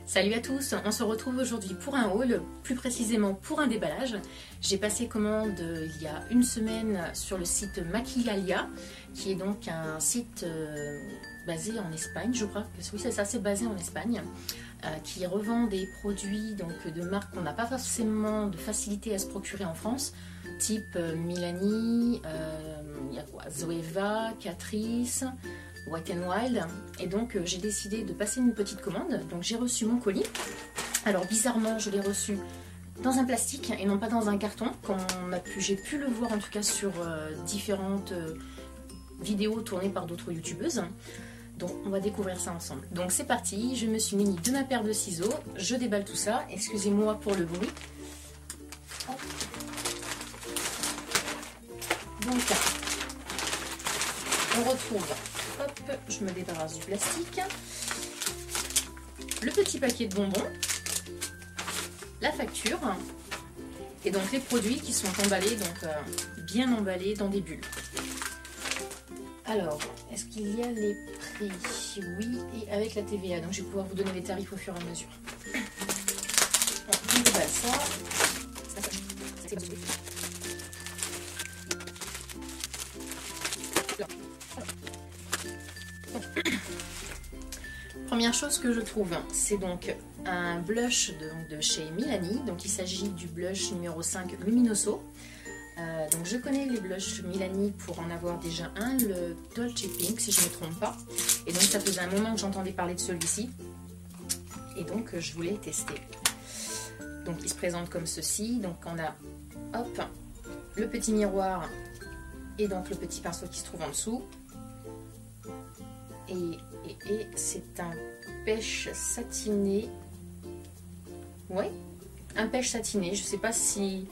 Salut à tous, on se retrouve aujourd'hui pour un haul, plus précisément pour un déballage. J'ai passé commande il y a une semaine sur le site Maquillalia, qui est donc un site basé en Espagne, je crois. Oui, c'est ça, c'est basé en Espagne, qui revend des produits donc, de marques qu'on n'a pas forcément de facilité à se procurer en France, type Milani, il y a quoi, Zoeva, Catrice, Wet n Wild, et donc j'ai décidé de passer une petite commande. Donc j'ai reçu mon colis. Alors bizarrement je l'ai reçu dans un plastique et non pas dans un carton, comme j'ai pu le voir en tout cas sur différentes vidéos tournées par d'autres youtubeuses. Donc on va découvrir ça ensemble. Donc c'est parti, je me suis munie de ma paire de ciseaux, je déballe tout ça, excusez-moi pour le bruit. Hop. Donc on retrouve, hop, je me débarrasse du plastique, le petit paquet de bonbons, la facture et donc les produits qui sont emballés, donc bien emballés dans des bulles. Alors, est-ce qu'il y a les prix? Oui, et avec la TVA, donc je vais pouvoir vous donner les tarifs au fur et à mesure. On déballe ça. Première chose que je trouve, c'est donc un blush de chez Milani. Donc il s'agit du blush numéro 5 Luminoso. Donc je connais les blushs Milani pour en avoir déjà un, le Dolce Pink si je ne me trompe pas. Et donc ça faisait un moment que j'entendais parler de celui-ci. Et donc je voulais tester. Donc il se présente comme ceci. Donc on a, hop, le petit miroir et donc le petit pinceau qui se trouve en dessous. Et c'est un pêche satiné. Ouais, un pêche satiné. Je sais pas si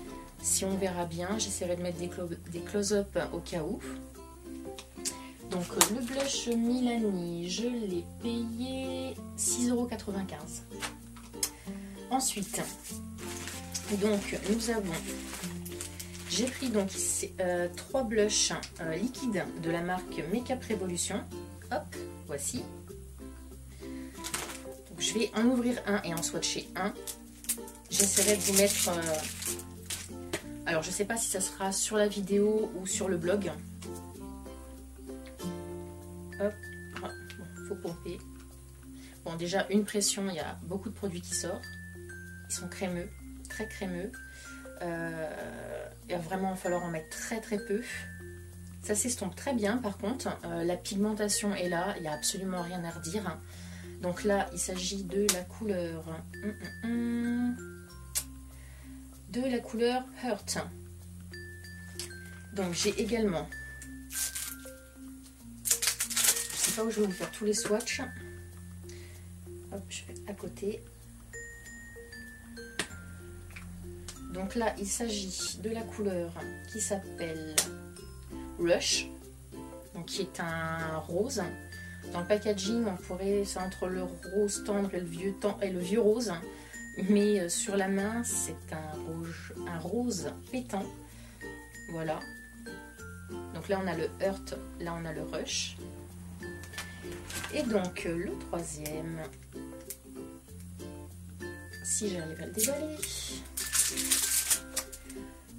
on verra bien. J'essaierai de mettre des close-up au cas où. Donc le blush Milani, je l'ai payé 6,95 €. Ensuite, donc nous avons... J'ai pris donc 3 blushs liquides de la marque Make-up Revolution. Hop, voici. Donc, je vais en ouvrir un et en swatcher un. J'essaierai de vous mettre... alors, je ne sais pas si ça sera sur la vidéo ou sur le blog. Hop, bon, faut pomper. Bon, déjà, une pression, il y a beaucoup de produits qui sortent. Ils sont crémeux, très crémeux. Il va vraiment falloir en mettre très très peu. Ça s'estompe très bien par contre, la pigmentation est là, il n'y a absolument rien à redire. Donc là, il s'agit de la couleur Hurt. Donc j'ai également, je sais pas où je vais vous faire tous les swatchs. Hop, je fais à côté. Donc là, il s'agit de la couleur qui s'appelle Rush, donc qui est un rose. Dans le packaging, on pourrait, c'est entre le rose tendre et le vieux rose, mais sur la main, c'est un rose pétant. Voilà. Donc là, on a le Hurt, là, on a le Rush. Et donc, le troisième, si j'arrive à le déballer.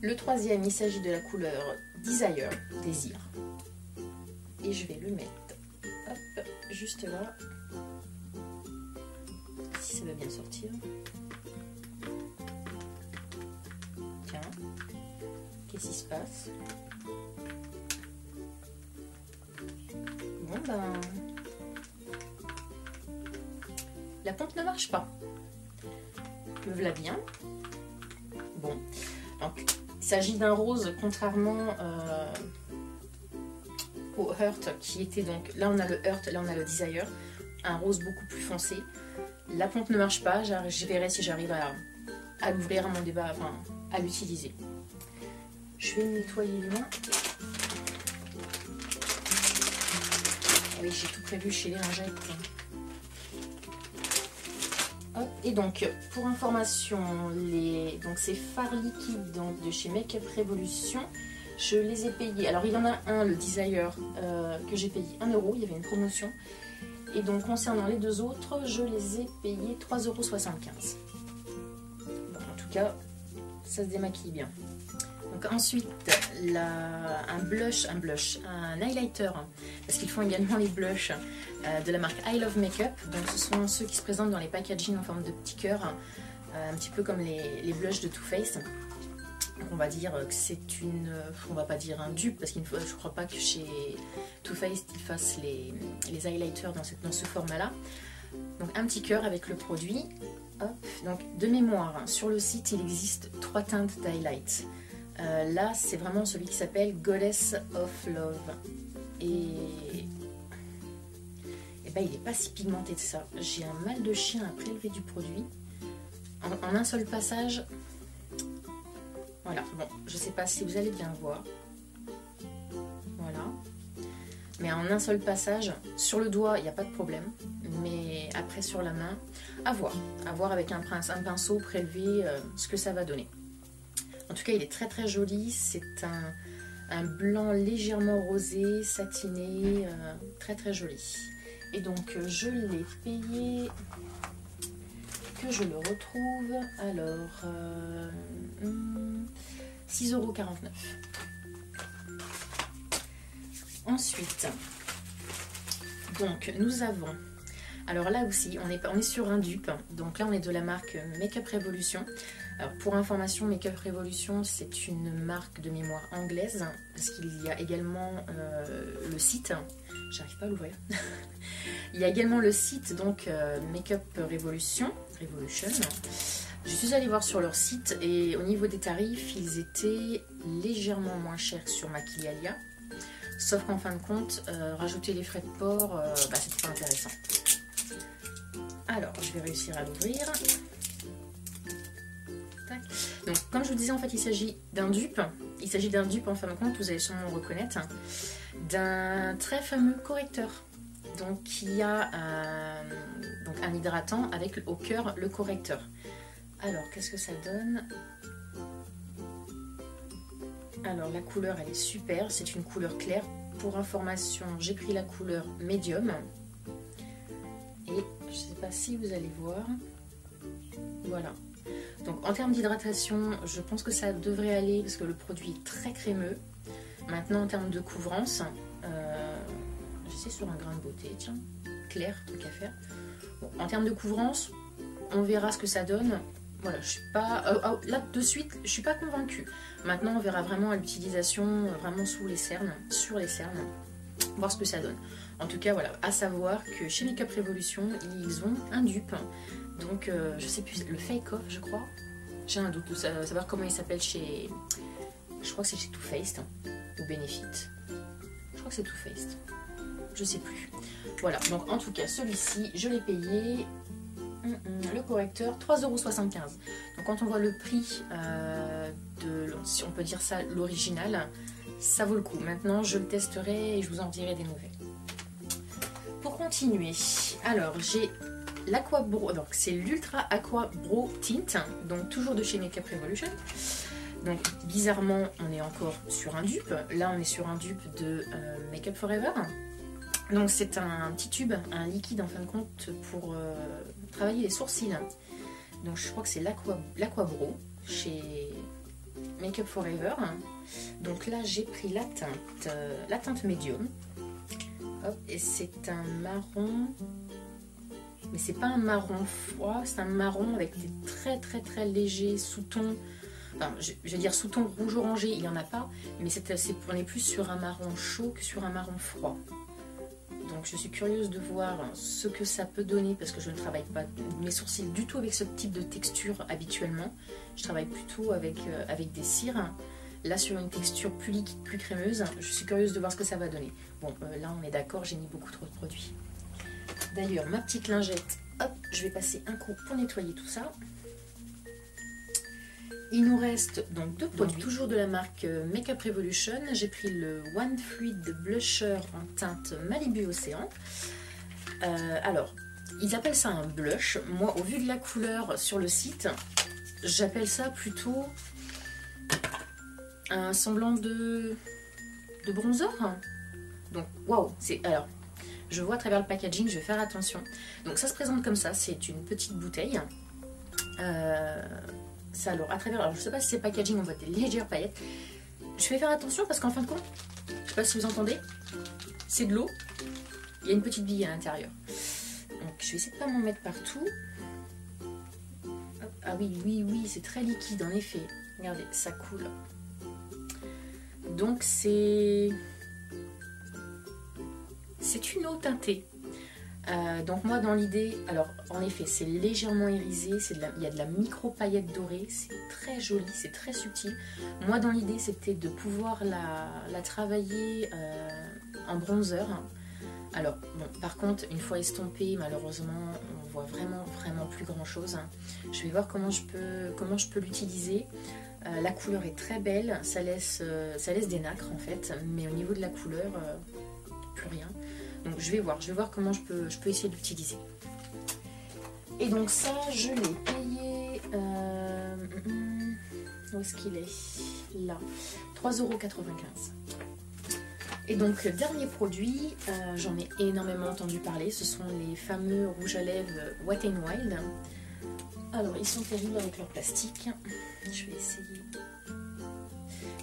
Le troisième, il s'agit de la couleur Desire, désir. Et je vais le mettre, hop, juste là. Si ça va bien sortir. Tiens, qu'est-ce qui se passe? Bon ben, la pompe ne marche pas. Me voilà bien. Bon, donc il s'agit d'un rose, contrairement au Hurt qui était donc, là on a le Hurt, là on a le Desire, un rose beaucoup plus foncé. La pompe ne marche pas, je verrai si j'arrive à l'ouvrir à mon débat, enfin à l'utiliser. Je vais nettoyer les mains. Oui, j'ai tout prévu chez les lingettes. Hop, et donc pour information, donc ces fards liquides donc, de chez Make-up Revolution, je les ai payés. Alors il y en a un, le Desire, que j'ai payé 1 €, il y avait une promotion. Et donc concernant les deux autres, je les ai payés 3,75 €. Bon, en tout cas, ça se démaquille bien. Donc ensuite, un highlighter, parce qu'ils font également les blushs de la marque I Love Makeup. Donc ce sont ceux qui se présentent dans les packaging en forme de petits cœurs, un petit peu comme les blushs de Too Faced. Donc on va dire que c'est une, on va pas dire un dupe, parce que je crois pas que chez Too Faced ils fassent les highlighters dans ce format-là. Donc un petit cœur avec le produit. Hop. Donc de mémoire, sur le site il existe 3 teintes d'highlight. Là c'est vraiment celui qui s'appelle Goddess of Love. Et ben, il n'est pas si pigmenté que ça. J'ai un mal de chien à prélever du produit. En un seul passage. Voilà, bon, je sais pas si vous allez bien voir. Voilà. Mais en un seul passage, sur le doigt, il n'y a pas de problème. Mais après sur la main, à voir. À voir avec un pinceau prélevé ce que ça va donner. En tout cas, il est très très joli. C'est un blanc légèrement rosé, satiné, très très joli. Et donc, je l'ai payé, que je le retrouve, alors, 6,49 €. Ensuite, donc, nous avons... Alors là aussi, on est sur un dupe. Donc là, on est de la marque Makeup Revolution. Alors pour information, Makeup Revolution, c'est une marque de mémoire anglaise, parce qu'il y a également le site. J'arrive pas à l'ouvrir. Il y a également le site, donc Makeup Revolution. Je suis allée voir sur leur site et au niveau des tarifs, ils étaient légèrement moins chers que sur Maquillalia. Sauf qu'en fin de compte, rajouter les frais de port, c'était pas intéressant. Alors, je vais réussir à l'ouvrir. Donc, comme je vous disais, en fait, il s'agit d'un dupe. Il s'agit d'un dupe, en fin de compte, vous allez sûrement le reconnaître, d'un très fameux correcteur. Donc, qui a un hydratant avec au cœur le correcteur. Alors, qu'est-ce que ça donne? Alors, la couleur, elle est super. C'est une couleur claire. Pour information, j'ai pris la couleur médium. Et je ne sais pas si vous allez voir. Voilà. Donc en termes d'hydratation, je pense que ça devrait aller parce que le produit est très crémeux. Maintenant en termes de couvrance, j'essaie sur un grain de beauté, tiens, clair, truc à faire. Bon, en termes de couvrance, on verra ce que ça donne. Voilà, je suis pas là de suite, je suis pas convaincue. Maintenant, on verra vraiment à l'utilisation, vraiment sous les cernes, sur les cernes, voir ce que ça donne. En tout cas, voilà, à savoir que chez Makeup Revolution, ils ont un dupe. Donc, je sais plus, le Fake Off, je crois. J'ai un doute de savoir comment il s'appelle chez... Je crois que c'est chez Too Faced ou Benefit. Je crois que c'est Too Faced. Je sais plus. Voilà, donc en tout cas, celui-ci, je l'ai payé... le correcteur, 3,75 €. Donc quand on voit le prix si on peut dire ça, l'original, ça vaut le coup. Maintenant, je le testerai et je vous en dirai des nouvelles. Pour continuer, alors j'ai l'Aqua Brow, donc c'est l'Ultra Aqua Brow Tint, donc toujours de chez Makeup Revolution. Donc bizarrement, on est encore sur un dupe. Là, on est sur un dupe de Makeup Forever. Donc c'est un petit tube, un liquide en fin de compte pour travailler les sourcils. Donc je crois que c'est l'Aqua Brow chez Makeup Forever. Donc là, j'ai pris la teinte médium. Hop, et c'est un marron, mais c'est pas un marron froid, c'est un marron avec des très très très légers sous-tons. Enfin, je vais dire sous-tons rouge orangé, il n'y en a pas, mais on est plus sur un marron chaud que sur un marron froid. Donc je suis curieuse de voir ce que ça peut donner, parce que je ne travaille pas mes sourcils du tout avec ce type de texture habituellement. Je travaille plutôt avec des cires. Là, sur une texture plus liquide, plus crémeuse, je suis curieuse de voir ce que ça va donner. Bon, là, on est d'accord, j'ai mis beaucoup trop de produits. D'ailleurs, ma petite lingette, hop, je vais passer un coup pour nettoyer tout ça. Il nous reste donc 2 produits, toujours de la marque Makeup Revolution. J'ai pris le One Fluid Blusher en teinte Malibu Océan. Alors, ils appellent ça un blush. Moi, au vu de la couleur sur le site, j'appelle ça plutôt... un semblant de bronzer. Donc waouh, alors je vois à travers le packaging, je vais faire attention. Donc ça se présente comme ça, c'est une petite bouteille. Ça, alors, à travers, alors je sais pas si c'est packaging, on voit des légères paillettes. Je vais faire attention parce qu'en fin de compte, je sais pas si vous entendez, c'est de l'eau. Il y a une petite bille à l'intérieur. Donc je vais essayer de pas m'en mettre partout. Hop. Ah oui, oui, c'est très liquide en effet. Regardez, ça coule. Donc c'est une eau teintée. Donc moi dans l'idée, alors en effet c'est légèrement irisé, il y a de la micro paillette dorée, c'est très joli, c'est très subtil. Moi dans l'idée c'était de pouvoir la travailler en bronzer. Alors bon, par contre une fois estompée malheureusement on voit vraiment plus grand chose. Je vais voir comment je peux l'utiliser. La couleur est très belle, ça laisse des nacres en fait, mais au niveau de la couleur plus rien. Donc je vais voir comment je peux essayer de l'utiliser. Et donc ça, je l'ai payé... où est-ce qu'il est? Là. 3,95 €. Et donc, dernier produit, j'en ai énormément entendu parler, ce sont les fameux rouges à lèvres Wet n Wild. Alors, ils sont terribles avec leur plastique. Je vais essayer.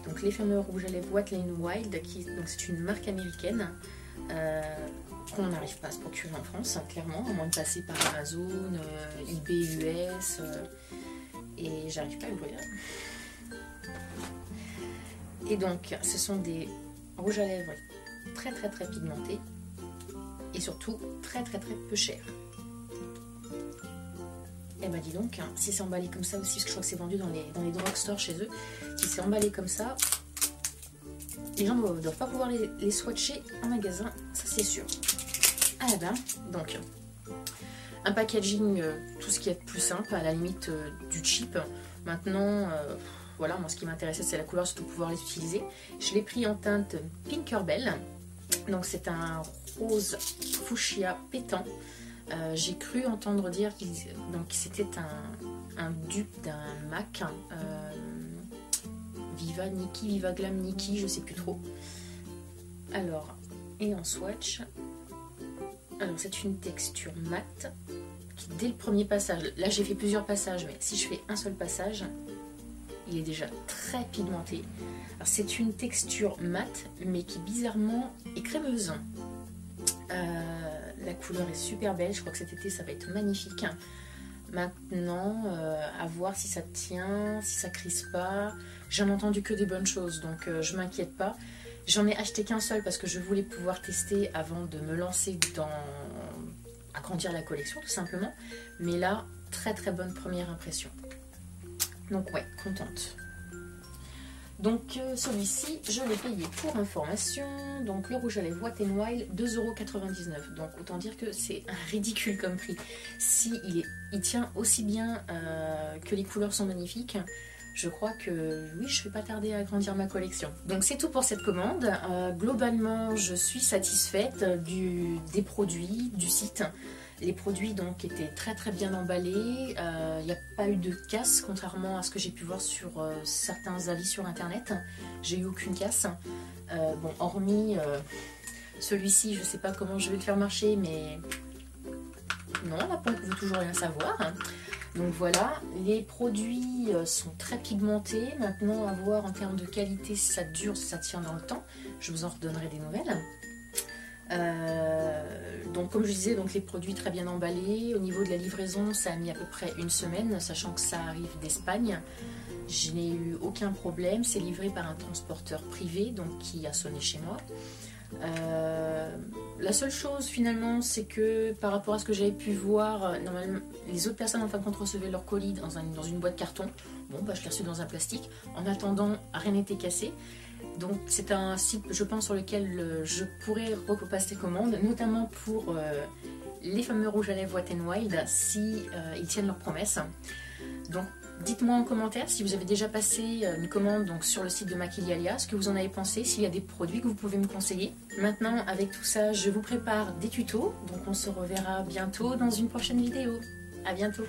Donc, les fameux rouges à lèvres Wet n Wild, c'est une marque américaine. Qu'on n'arrive pas à se procurer en France, clairement, à moins de passer par Amazon, eBay US, et j'arrive pas à l'ouvrir. Et donc, ce sont des rouges à lèvres très pigmentés, et surtout très peu chers. Et bah dis donc, si c'est emballé comme ça aussi, parce que je crois que c'est vendu dans les drugstores chez eux, si c'est emballé comme ça, les gens ne doivent pas pouvoir les swatcher en magasin, ça c'est sûr. Ah ben, donc, un packaging, tout ce qui est plus simple, à la limite du cheap. Maintenant, voilà, moi ce qui m'intéressait c'est la couleur, surtout pouvoir les utiliser. Je l'ai pris en teinte Pinkerbell, donc c'est un rose fuchsia pétant. J'ai cru entendre dire que c'était un dupe d'un MAC. Viva Nikki, Viva Glam Nikki, je sais plus trop. Alors, et en swatch, alors c'est une texture mate qui dès le premier passage, là j'ai fait plusieurs passages, mais si je fais un seul passage, il est déjà très pigmenté. Alors c'est une texture mate, mais qui bizarrement est crémeuse. La couleur est super belle, je crois que cet été ça va être magnifique. Maintenant, à voir si ça tient, si ça crisse pas. J'en ai entendu que des bonnes choses, donc je m'inquiète pas. J'en ai acheté qu'un seul parce que je voulais pouvoir tester avant de me lancer dans agrandir la collection, tout simplement. Mais là, très bonne première impression. Donc ouais, contente. Donc celui-ci, je l'ai payé pour information. Donc le rouge à lèvres Wet n Wild, 2,99 €. Donc autant dire que c'est un ridicule comme prix. Si il tient aussi bien que les couleurs sont magnifiques, je crois que oui, je ne vais pas tarder à agrandir ma collection. Donc c'est tout pour cette commande. Globalement, je suis satisfaite des produits, du site. Les produits donc étaient très bien emballés, il n'y a pas eu de casse contrairement à ce que j'ai pu voir sur certains avis sur internet. J'ai eu aucune casse, bon hormis celui-ci, je sais pas comment je vais le faire marcher, mais non, la pompe veut toujours rien savoir. Donc voilà, les produits sont très pigmentés, maintenant à voir en termes de qualité si ça dure, si ça tient dans le temps, je vous en redonnerai des nouvelles. Donc comme je disais, donc les produits très bien emballés. Au niveau de la livraison, ça a mis à peu près une semaine, sachant que ça arrive d'Espagne. Je n'ai eu aucun problème, c'est livré par un transporteur privé, donc qui a sonné chez moi. La seule chose finalement, c'est que par rapport à ce que j'avais pu voir, normalement les autres personnes en fin de compte recevaient leur colis dans une boîte carton. Bon bah je l'ai reçu dans un plastique. En attendant, rien n'était cassé. Donc c'est un site, je pense, sur lequel je pourrais repasser commande, notamment pour les fameux rouges à lèvres Wet n Wild, si ils tiennent leurs promesses. Donc dites-moi en commentaire si vous avez déjà passé une commande donc, sur le site de Maquilialia, ce que vous en avez pensé, s'il y a des produits que vous pouvez me conseiller. Maintenant, avec tout ça, je vous prépare des tutos, donc on se reverra bientôt dans une prochaine vidéo. À bientôt!